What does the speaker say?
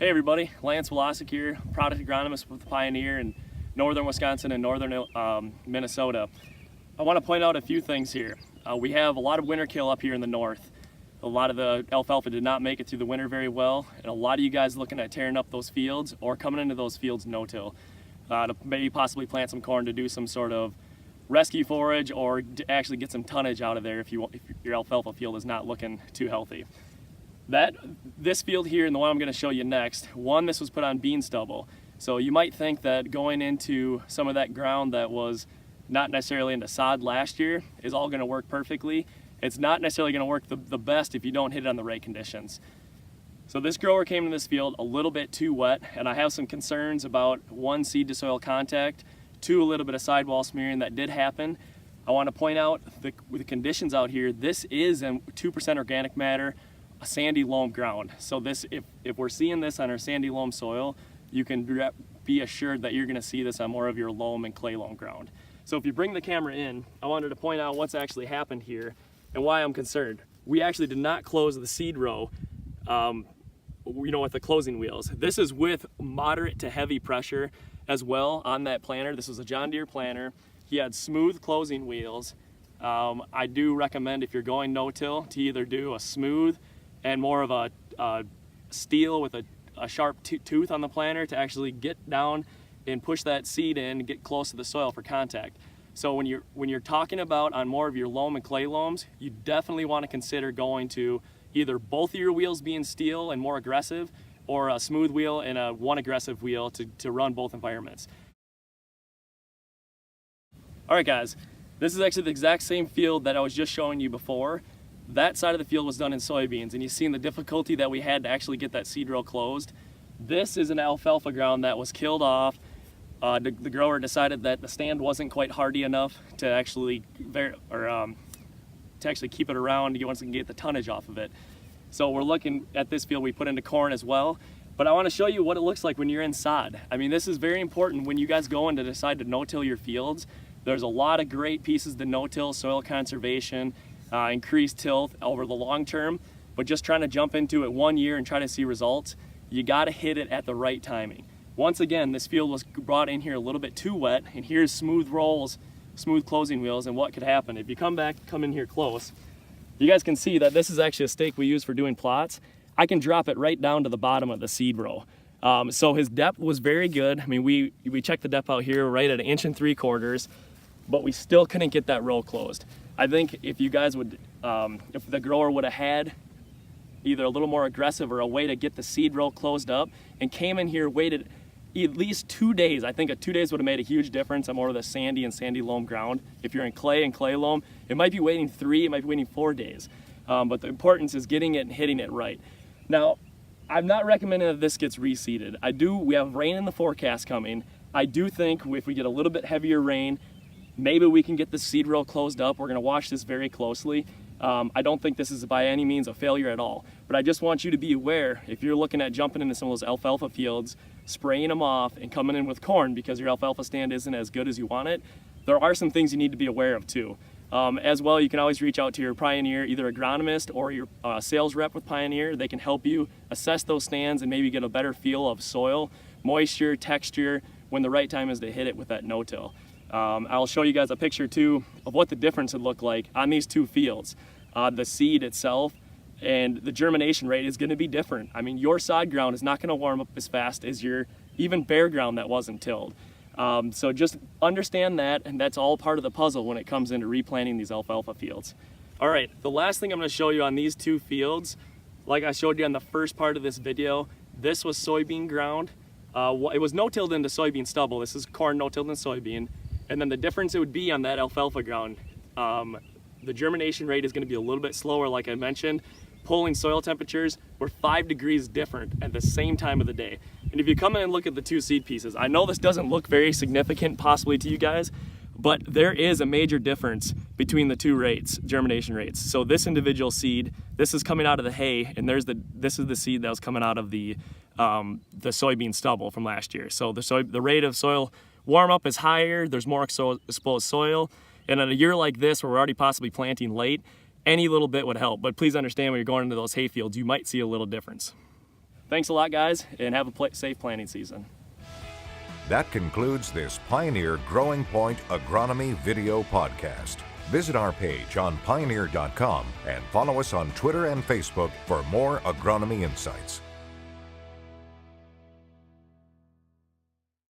Hey everybody, Lance Wolosek here, Product Agronomist with Pioneer in northern Wisconsin and northern Minnesota. I want to point out a few things here. We have a lot of winter kill up here in the north. A lot of the alfalfa did not make it through the winter very well, and a lot of you guys looking at tearing up those fields or coming into those fields no-till to maybe possibly plant some corn to do some sort of rescue forage or to actually get some tonnage out of there if your alfalfa field is not looking too healthy. This field here and the one I'm going to show you next, this was put on bean stubble. So you might think that going into some of that ground that was not necessarily into sod last year is all going to work perfectly. It's not necessarily going to work the best if you don't hit it on the right conditions. So this grower came to this field a little bit too wet, and I have some concerns about one, seed to soil contact, two, a little bit of sidewall smearing that did happen. I want to point out the conditions out here. This is a 2% organic matter, a sandy loam ground. So this, if we're seeing this on our sandy loam soil, you can be assured that you're going to see this on more of your loam and clay loam ground. So if you bring the camera in, I wanted to point out what's actually happened here and why I'm concerned. We actually did not close the seed row, with the closing wheels. This is with moderate to heavy pressure as well on that planter. This was a John Deere planter. He had smooth closing wheels. I do recommend, if you're going no-till, to either do a smooth and more of a steel with a sharp tooth on the planter to actually get down and push that seed in and get close to the soil for contact. So when you're talking about on more of your loam and clay loams, you definitely want to consider going to either both of your wheels being steel and more aggressive, or a smooth wheel and one aggressive wheel to run both environments. All right guys, this is actually the exact same field that I was just showing you before. That side of the field was done in soybeans, and you've seen the difficulty that we had to actually get that seed row closed. This is an alfalfa ground that was killed off. The grower decided that the stand wasn't quite hardy enough to actually keep it around once we can get the tonnage off of it. So we're looking at this field we put into corn as well. But I want to show you what it looks like when you're in sod. I mean, this is very important when you guys go in to decide to no-till your fields. There's a lot of great pieces to no-till: soil conservation, increased tilth over the long term, but just trying to jump into it 1 year and try to see results, you got to hit it at the right timing. Once again, this field was brought in here a little bit too wet, and here's smooth rolls, smooth closing wheels, and what could happen. If you come in here close, you guys can see that this is actually a stake we use for doing plots. I can drop it right down to the bottom of the seed row. So his depth was very good. I mean, we checked the depth out here right at 1 3/4, but we still couldn't get that row closed. I think if you guys would, if the grower would have had either a little more aggressive or a way to get the seed row closed up and came in here, waited at least 2 days, I think 2 days would have made a huge difference on more of the sandy and sandy loam ground. If you're in clay and clay loam, it might be waiting 3, it might be waiting 4 days. But the importance is getting it and hitting it right. Now, I'm not recommending that this gets reseeded. We have rain in the forecast coming. I do think if we get a little bit heavier rain, maybe we can get the seed row closed up. We're going to watch this very closely. I don't think this is by any means a failure at all, but I just want you to be aware if you're looking at jumping into some of those alfalfa fields, spraying them off and coming in with corn because your alfalfa stand isn't as good as you want it, there are some things you need to be aware of too. As well, you can always reach out to your Pioneer, either agronomist or your sales rep with Pioneer. They can help you assess those stands and maybe get a better feel of soil, moisture, texture, when the right time is to hit it with that no-till. I'll show you guys a picture too of what the difference would look like on these two fields. The seed itself and the germination rate is going to be different. I mean, your sod ground is not going to warm up as fast as your even bare ground that wasn't tilled. So just understand that, and that's all part of the puzzle when it comes into replanting these alfalfa fields. All right, the last thing I'm going to show you on these two fields, like I showed you on the first part of this video, this was soybean ground. It was no-tilled into soybean stubble. This is corn no-tilled in soybean. And then the difference it would be on that alfalfa ground, the germination rate is going to be a little bit slower, like I mentioned. Pulling soil temperatures were 5 degrees different at the same time of the day. And if you come in and look at the two seed pieces, I know this doesn't look very significant possibly to you guys, but there is a major difference between the two rates, germination rates. So this individual seed, this is coming out of the hay, and this is the seed that was coming out of the soybean stubble from last year. So the rate of soil warm up is higher, there's more exposed soil, and in a year like this where we're already possibly planting late, any little bit would help. But please understand when you're going into those hay fields, you might see a little difference. thanks a lot, guys, and have a safe planting season. That concludes this Pioneer Growing Point Agronomy video podcast. Visit our page on pioneer.com and follow us on Twitter and Facebook for more agronomy insights.